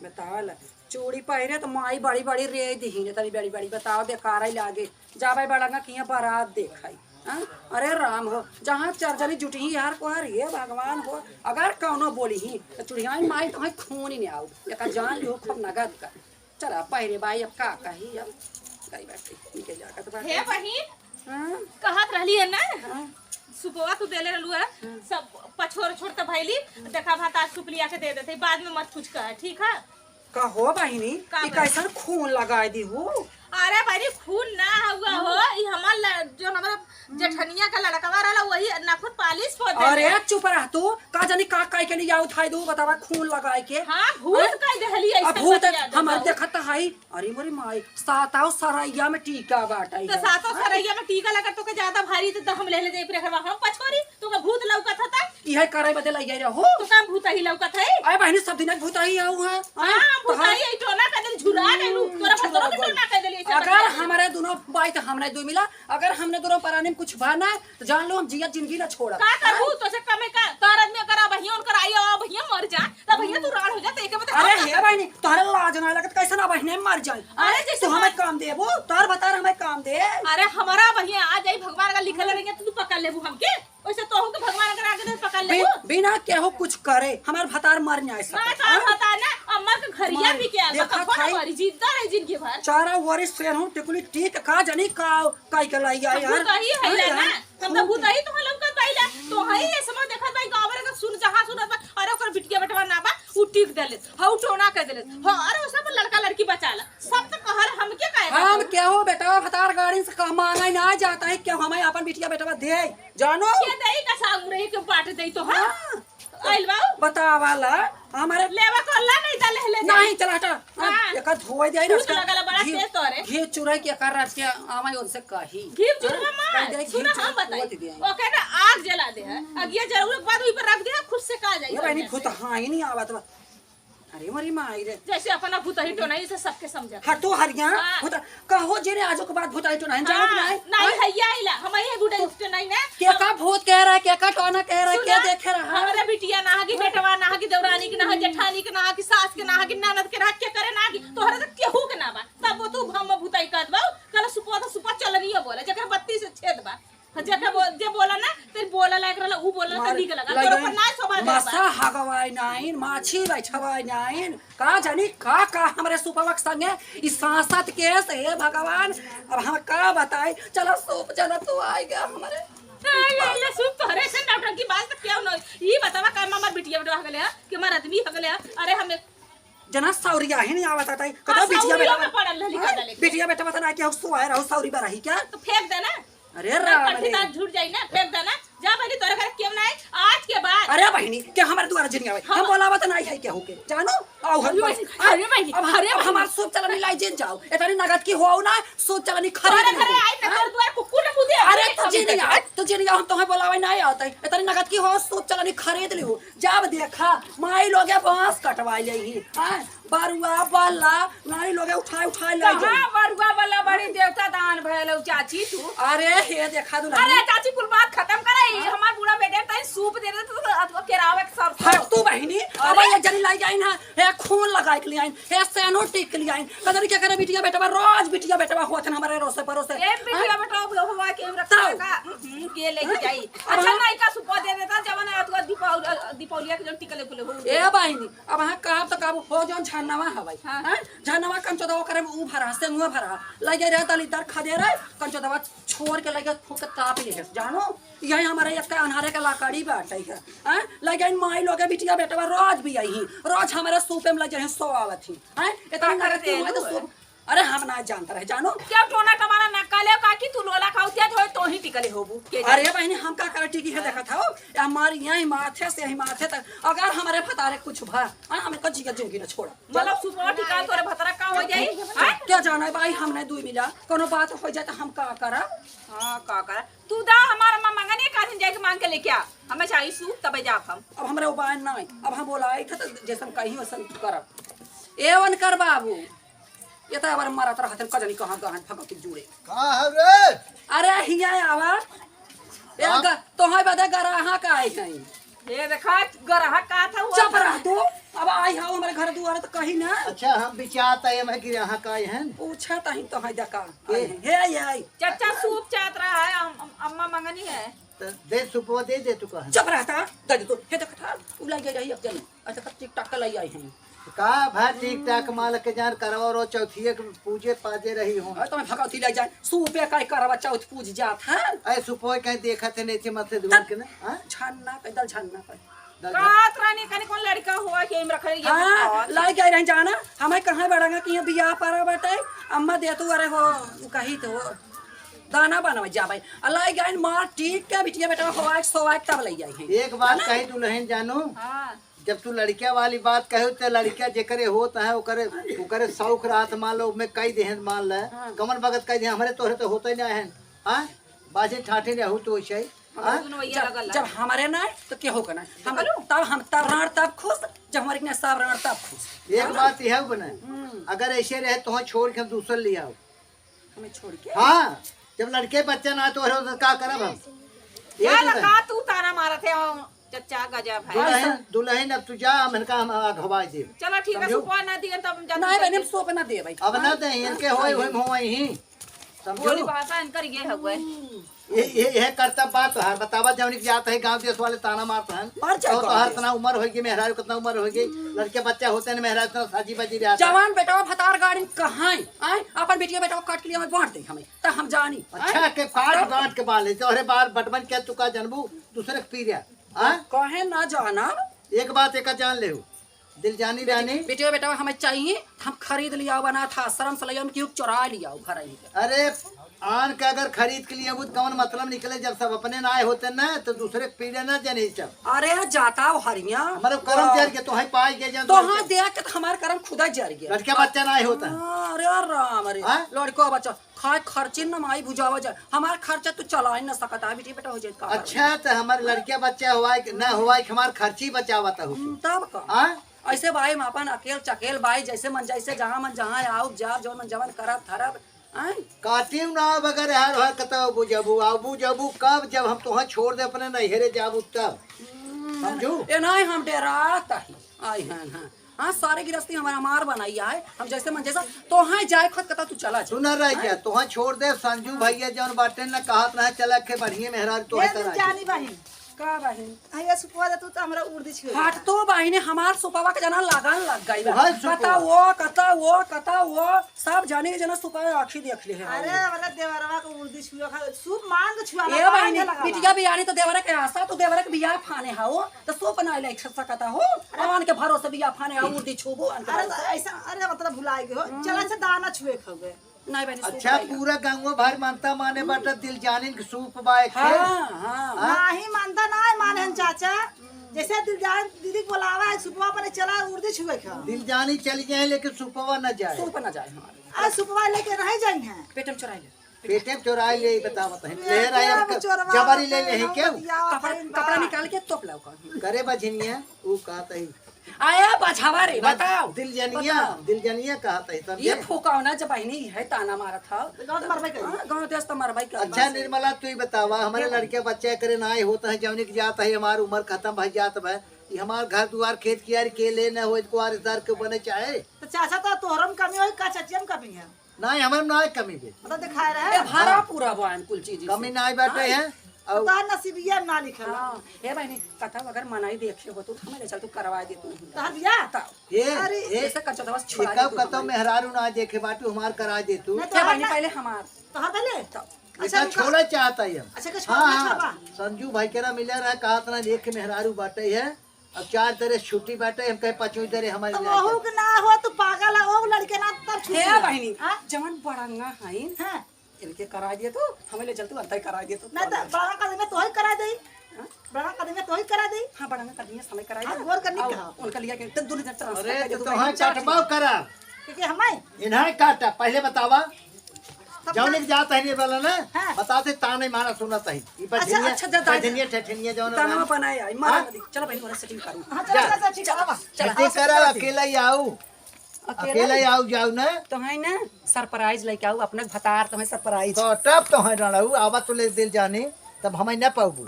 बतावल चूड़ी पहिरे तो माई बड़ी बड़ी रे दही तनी बड़ी बड़ी बताओ बेकार ही लागे जाबे बड़ंगा किया बारात देखाई। हाँ? अरे राम हो जहाँ चार जनी जुटी यार को ये भगवान हो अगर कौनो बोली ही तो चुड़िया माई तो खून ही नहीं आओ एक जान लो खूब नगद का चला पहिरे बाई अब का कही अब गई बैठे निकल जाकर तो हे बहिन हाँ? कहत रहली है ना हाँ? सुपवा तू देले रहलू है सब पछोर छोड़ के भैली देखा भात आज सुप लिया के दे देते बाद में मत कुछ कह ठीक है कहो बहिनी कैसन खून लगाए दी हो। अरे भाई खून ना हुआ हो ई हमार जो हमारा जेठनिया का लड़कवा रहला वही नाखून पालिश हो दे। अरे चुप रह तू का जानी का काई के लिए उठाई दू बतावा खून लगाए के। हां भूत कह देहली ऐसे भूत हमर देखत हई अरे मोरी माई साताओ सरैया में टीका बाटाई तो सातों सरैया में टीका लगा तो के ज्यादा भारी तो हम ले जाई प्रेखरवा हम पछोरी तो का भूत लौकत था इहे करे बदे लई जाई हो तो काम भूत ही लौकत है। अरे बहनी सब दिन भूत ही आऊ है। हां भूत ही टोना का दिन झुरा देलू तोरा भतरो के टोना कर देली। अगर हमारे दोनों बाई तो हमने दो मिला अगर हमने दोनों पराने में कुछ भाना है तो जान लो हम जिया जिंदगी ना छोड़ा का करू तो से कमे का तार आदमी करा भैया उनकर आयो भैया मर जा त भैया तू राड़ हो जा एक बता। अरे हे बहनी तोहरे लाज ना लगत कैसे ना बहने मर जाए। अरे जैसे तो हमें काम देबो तार बता हमें काम दे। अरे हमारा भैया आ जाई भगवान का लिखल रहेंगे तो तू पकड़ लेबू हमके वैसे तो के भगवान अगर आगे पकड़ लेबू बिना केहू कुछ करे हमार भतार मर जाए ना का बता ना अम्मा के घरिया भी के देखा खाई मरी जिंदा रह जिंदगी भर चारा वरिस से हूं टिकुली ठीक का जानी का काई के लाई यार भूत ही है ना हम तो भूत ही तो हम लोग पाइला तो है ये समय देखत भाई गांव रे का सुन जहां सुनत अरे ओकर बिटिया बेटवा ना बा उ टिक देले हाउ टोना कर देले हां अरे सब लड़का लड़की बचाला सब तो कहल हम के कहे हम क्या हो बेटा भतार गाड़ी से का मांगा ना जाता है क्या हमें अपन बिटिया बेटवा दे जानो के देई का साग रही के बांट देई तो हां आइल बाऊ बतावाला हमारे लेवा कोल्ला नहीं दले ले नहीं चला हटा एक धोए दे भूत लगला बड़ा तेज तोरे घी चुराई के कर रख के आमा उनसे कही घी चुरवा मार सुन हम बताई ओके ना आग जला दे है अगिया जरूर बाद ऊपर रख दे खुद से का जाई ये बहनी खुद हां ही नहीं आवत बा। अरे मरी माई रे जैसे अपना भूतही तो नहीं से सबके समझा हटो हरिया भूत कहो जेने आजो के बाद भूत आई तो नहीं जाओ नहीं नहीं हैया आइला हम ये बुढ़े तो नहीं ना के का भूत कह रहा है के का टोना कह रहा है के देखे रहा हमारे बिटिया ना की बेटवा ना की देवरानी की ना जेठानी की ना की सास के ना की ननद के रख के करे ना की तोहरे तो केहू के ना बा तब तू हम भूताई कर बा कल सुपा चलनिया बोले जकर बत्ती से छेद बा जकर जे बोला ना तेरे बोला लायक रहला ऊ बोला त नीक लगा तोर पर ना सवाल मसा हगवाई नाइन माछी बैठवाई नाइन का जानी का हमरे सुपवक संगे ई सांसत केस हे भगवान अब हम का बताई चलो सूप चलो तू आई गया हमारे ले सुप तोरे से नाटक की बात क्यों न ई बतावा का हमर बिटिया बेटा हगले कि हमर आदमी हगले अरे हम जना सौरिया ही नहीं आवत ताई कतो बिटिया बेटा बता ना कि हसु आए रहू सौरी बा रही क्या तो फेंक देना अरे राम रे झूठ जाई ना फेंक देना जा बहनी तोरे घर क्यों ना आज के बाद अरे बहनी क्या हमारे द्वारा जनी आवे हम बोलावत नहीं है क्या होके जानो आओ हम अरे बहनी अब हमार सूप चलनी लाई जेन जाओ एतनी नगद की हो ना सूप चलनी खरीद अरे आई ना तोर द्वार कुकुर ने मुदे अरे तो जेनी हम तोहे बोलावे नहीं आता एतनी नगद की हो सूप चलनी खरीद लियो जब देखा माई लोगे बांस कटवाई लेही हां बरुआ बल्ला नानी लोगे उठाए ले हां बरुआ बल्ला बड़ी देवता दान भयलौ चाची तू अरे हे देखा दू अरे चाची कुल बात खत्म करे हमार बूढ़ा बेटे तई सूप दे दे तो अथवा केरावे के सब हट तू बहनी अब ये जनी लाई जाइन है खून लगाई के लिए आइन है सेनो टिक के लिए आइन कदर क्या करे बिटिया बेटवा रोज बिटिया बेटवा होत हमारे रोसे परोसे ए बिटिया बेटा होवा के रखा का के लेके जाई अच्छा नहीं का सूप दे देता जवन अथवा दीपावलिया के जो टिकले कुले हो ए बहनी अब हां का तो का हो जोन छानवा हवाई हां छानवा कंचोदवा करे उ भरा से मुंह भरा लगे रे तली दर खदे रे कंचोदवा छोड़ के लगे फूक ताप ले जानो यही हमारे एक अनहारे का लाकड़ी बाटे है हैं लगे माई लोगे बिटिया बेटवा रोज भी आई रोज हमारे सूपे में लगे 100 आवत ही हैं इतना करते हो तो सूप अरे हम ना जानता रहे जानो क्या टोना कमाना नकाले काकी तू लोला खाउतिया होय तो ही टिकले होबू अरे बहनी हम का करे टिकी है देखा था हमारी यही माथे से ही माथे तक अगर हमारे फतारे कुछ भा हमें कच्ची का जिंदगी न छोड़ा मतलब सुपवा टिका तोरे भतरा का हो जाई क्या जाना है भाई हमने दुई मिला कोनो बात हो जाए तो हम का करा हां का करा तू दा हमारा मंगने का दिन जाके मांग के लेके आ हमें चाहिए सूप तबे जाब हम अब हमरे उपाय नहीं अब हम बोलाई था तो जैसन कहीं वैसन करब एवन कर बाबू ये तो अबर मारत रहत कजनी कहां गहन फक के जुड़े का है रे अरे हिया आवा ए तोहे बदे गराहा का आई कहीं ये देखा गरहा का था चुप रह तू अब आई हो हमारे घर दुआरे तो कहीं ना अच्छा हम विचारता है कि यहाँ का हैं पूछा तही तो है दका के? हे चाचा सूप चात रहा है अम्मा मंगनी है तो दे सुपवा दे तू कहा चुप रहता दे तो हे देख था उलाई गई रही अब जन अच्छा तब टिक टाक लाई आई हैं का भाई ठीक ठाक माल के जान करवा रो चौथिए के पूजे पाजे रही हूँ तो मैं भगवती ले जाए सूपे काय करवा चौथ पूज जात है ऐ सुपवा कहीं देखा थे नहीं थे मथे दुआर के ना हाँ? छानना कैदल छानना पर कात रानी कनी कौन लड़का हुआ कि हम रखले हाँ लाई गई रही जाना हमें कहाँ बढ़ांगा कि यहाँ बियाह पर बैठे अम्मा दे तू अरे हो कही तो दाना बनवा जा भाई अल्लाह गई मार ठीक के बिटिया बेटा होवाक सोवाक तब ले जाए एक बात कही तू नहीं जानू हां जब तू लड़किया वाली बात कहे तो लड़किया जेकरे होता है ओकरे शौक रात मान लो में कई देहन मान ले कमर भगत कई दे हमारे तोहरे तो होते नहीं है हां बाजे ठाठे नहीं हो तो वैसे ही जब हमारे ना तो क्या होगा ना हम तब राण तब खुश जब हमारे ने सब राण तब खुश एक बात यह बने अगर ऐसे रहे तो छोड़ के हम दूसर ले आओ हमें छोड़ के हाँ जब लड़के बच्चा ना तो क्या करब हम क्या लगा तू ताना मारा थे चचा गजब है दुल्हन अब तू जा हम घवा दे चलो ठीक है सुपा ना दिए तब हम नहीं बहन सोप ना दे भाई अब ना दे इनके होए होए होए ही बोली समझो भाषा इनकर ये हुए ये करता बात है बतावा जवनी की जात है गांव देश वाले ताना मारते हैं मार जाए तो हर तना उम्र होगी मेहरारू कितना उम्र होगी लड़के बच्चा होते हैं मेहरारू इतना साजी बाजी रहता है जवान बेटा फतार गाड़ी कहाँ आए अपन बेटिया बेटा काट के लिए हमें बांट दे हमें तो हम जानी अच्छा के काट गांठ के बाल तो अरे बार बटमन क्या तुका जनबू दूसरे के पी रहा हाँ कहे ना जाना एक बात एक जान ले दिल जानी रानी बेटिया बेटा हमें चाहिए हम खरीद लिया बना था शर्म से लिया क्यों चुरा लिया घर अरे आन के अगर खरीद के लिए कौन मतलब निकले जब सब अपने ना आए होते ना तो दूसरे के पीड़े ना जाने सब अरे जाता हरिया हमारे कर्म जर के तो है पाई के जन तो हाँ देख के हमारे कर्म खुदा जर गया लड़के बच्चा ना आए होता है अरे राम अरे हाँ? लड़को बच्चा खाए खर्चे न माई बुझावा जाए हमारा खर्चा तो चला ही ना सकता बेटी बेटा हो जाए का अच्छा तो हमारे लड़के बच्चा हुआ न हुआ हमारे खर्ची बचावता हो तब का हाँ ऐसे भाई हम अपन अकेल चकेल भाई जैसे मन जैसे जहाँ मन जहाँ आओ जा जो मन जवन करब थरब काटी ना बगैर हर हर कतौ बुझबू आबू जबू कब जब हम तोहा छोड़ दे अपने नैहरे जाबू तब समझू ए नहीं हम डेराता ही आई हैं हाँ हाँ सारे गिरस्ती हमारा मार बनाई है हम जैसे मन जैसा तो हाँ जाए खुद कता तू चला तू न रह गया तोहा छोड़ दे संजू भैया जौन बाटे न कहत रहे चला के बढ़िया मेहराज तो है जानी बहन का बहन आया सुपवा दे तू तो हमरा उर्दी छियो हाट तो बहने हमार सुपावा के जना लगान लग गई बा हाय सुपवा। कता वो सब जाने के जना सुपावा आखी देख ले है अरे वाला देवरवा को उर्दी छियो सूप मांग छुआ ए बहने बिटिया बियानी तो देवरा के आशा तो देवरा के बियाह फाने हाओ तो सो बना ले सकता हो आन के भरोसे बियाह फाने हाओ उर्दी छुबो अरे ऐसा अरे मतलब भुलाए गए हो चला से दाना छुए खबे नहीं बहने अच्छा पूरा गांव भर मानता माने बाटा दिल जानिन के सूप बाए के हां नहीं मानता ना माने चाचा जैसे दिल जान दीदी बुलावा है सुपवा पर चला उर्दी छुए खा दिल जानी चली जाए लेकिन सुपवा न जाए सूप ना जाए हमारे आ सुपवा लेके रह जाई हैं पेटम चुराई ले पेटे में चोराई ले बतावत है ले रहा है जबरी ले ले है क्यों कपड़ा निकाल के तोप लाओ का करे बजनिया वो कहता है आया बछावा रे बताओ दिल जनिया कहता है ये फूकाव ना जब बहनी है ताना मारा था गांव मरबे कर गांव देश तो मरबाई कर अच्छा निर्मला तू ही बतावा हमारे लड़के बच्चे करे ना आए होता है जौनी की जात है हमारी उम्र खत्म भई जात है ये हमार घर दुआर खेत कियार के ले न हो को आरदार के बने चाहे तो चाचा तो तोहरम कमी होई का चचियम कमी है ना हमारे ना कमी बे मतलब दिखाए रहे भाड़ा पूरा बहन कुल चीज कमी ना बैठे हैं तो नसीबिया ना लिखल हां ए बहनी कथा अगर मनाई देखे हो तो हमें ले चल तू करवा दे तू तहर दिया ये ऐसे कच्चा दवा छोड़ा कब कतो मेहरारू ना देखे बाटू हमार करा दे तू क्या बहनी पहले हमार तहर पहले अच्छा छोड़ा चाहता है अच्छा के हाँ संजू भाई के ना मिले रहा कहा था देख के मेहरारू बाटे है अब 4 तरह छुट्टी बाटे हम कहे 5 तरह हमारे तो वहु के ना हो तू पागल है ओ लड़के ना तब छुट्टी ए बहनी जवन बड़ंगा है हां इनके करा दिए तो हमें ले चल तू अंतर करा दिए तो ना तो बड़ा कदम में तो ही करा दे बड़ा कदम में तो ही करा दे हां बड़ंगा कर दिए समय करा और गोर करनी कहा उनका लिया के तो दूर ट्रांसफर अरे तो हां काटबाव करा क्योंकि हमें इन्हें काटा पहले बतावा जौन एक जात है नहीं बोला ना हाँ। बताते ताने मारा सुनत है ये बजनिया अच्छा, जा, बजनिया ठठनिया जौन ताना बनाए आई मार चलो बहनी वाला सेटिंग करूं हां चल ठीक है छठी करा अकेला ही आऊ अकेला ही आऊ जाऊ ना तो है ना सरप्राइज लेके आऊ अपने भतार तो है सरप्राइज तो तब तो है डालू आवा तो ले दिल जाने तब हमें न पाऊ